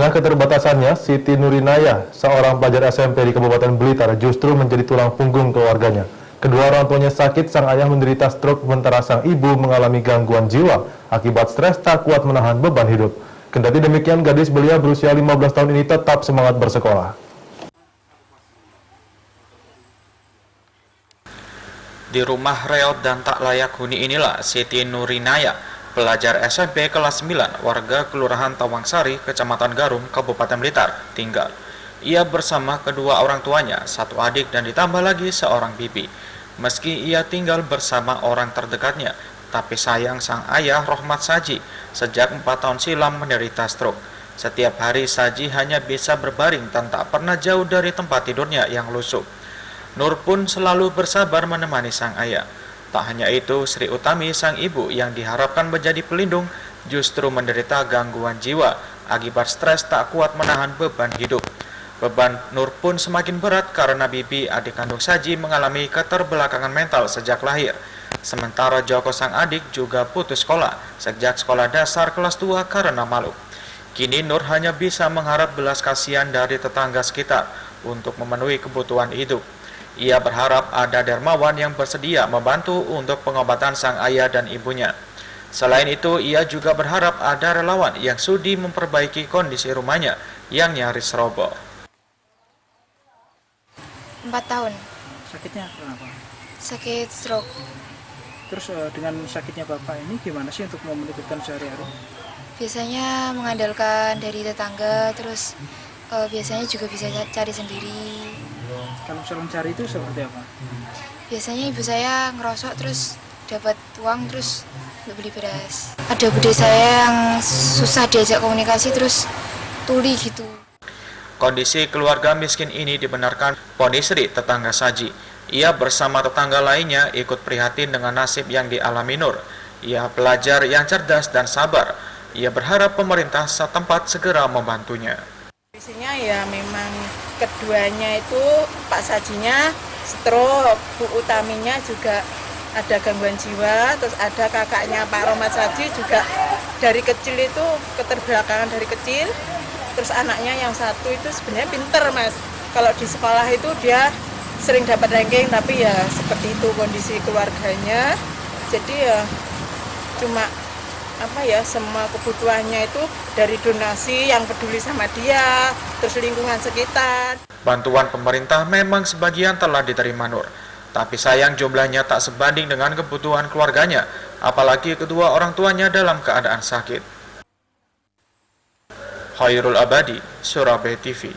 Dengan keterbatasannya, Siti Nurinaya, seorang pelajar SMP di Kabupaten Blitar, justru menjadi tulang punggung keluarganya. Kedua orang tuanya sakit, sang ayah menderita stroke, sementara sang ibu mengalami gangguan jiwa akibat stres tak kuat menahan beban hidup. Kendati demikian, gadis belia berusia 15 tahun ini tetap semangat bersekolah. Di rumah reot dan tak layak huni inilah Siti Nurinaya, pelajar SMP kelas 9, warga Kelurahan Tawangsari, Kecamatan Garum, Kabupaten Blitar, tinggal. Ia bersama kedua orang tuanya, satu adik dan ditambah lagi seorang bibi. Meski ia tinggal bersama orang terdekatnya, tapi sayang sang ayah Rohmat Saji sejak 4 tahun silam menderita stroke. Setiap hari Saji hanya bisa berbaring dan tak pernah jauh dari tempat tidurnya yang lusuh. Nur pun selalu bersabar menemani sang ayah. Tak hanya itu, Sri Utami, sang ibu yang diharapkan menjadi pelindung, justru menderita gangguan jiwa akibat stres tak kuat menahan beban hidup. Beban Nur pun semakin berat karena bibi adik kandung Saji mengalami keterbelakangan mental sejak lahir. Sementara Joko, sang adik, juga putus sekolah sejak sekolah dasar kelas 2 karena malu. Kini Nur hanya bisa mengharap belas kasihan dari tetangga sekitar untuk memenuhi kebutuhan hidup. Ia berharap ada dermawan yang bersedia membantu untuk pengobatan sang ayah dan ibunya. Selain itu, ia juga berharap ada relawan yang sudi memperbaiki kondisi rumahnya yang nyaris roboh. 4 tahun. Sakitnya kenapa? Sakit stroke. Terus dengan sakitnya Bapak ini gimana sih untuk memenitkan sehari-hari? Biasanya mengandalkan dari tetangga, terus biasanya juga bisa cari sendiri. Kalau misalnya mencari itu seperti apa? Biasanya ibu saya ngerosok terus dapat uang terus untuk beli beras. Ada bude saya yang susah diajak komunikasi terus tuli gitu. Kondisi keluarga miskin ini dibenarkan Poni Sri, tetangga Saji. Ia bersama tetangga lainnya ikut prihatin dengan nasib yang dialami Nur. Ia pelajar yang cerdas dan sabar. Ia berharap pemerintah setempat segera membantunya. Kondisinya ya memang keduanya itu Pak Sajinya stroke, Bu Utaminya juga ada gangguan jiwa, terus ada kakaknya Pak Rohmat Saji juga dari kecil itu keterbelakangan dari kecil. Terus anaknya yang satu itu sebenarnya pinter Mas. Kalau di sekolah itu dia sering dapat ranking, tapi ya seperti itu kondisi keluarganya. Jadi ya cuma semua kebutuhannya itu dari donasi yang peduli sama dia, terus lingkungan sekitar. Bantuan pemerintah memang sebagian telah diterima Nur, tapi sayang jumlahnya tak sebanding dengan kebutuhan keluarganya, apalagi kedua orang tuanya dalam keadaan sakit. Khairul Abadi, Surabaya TV.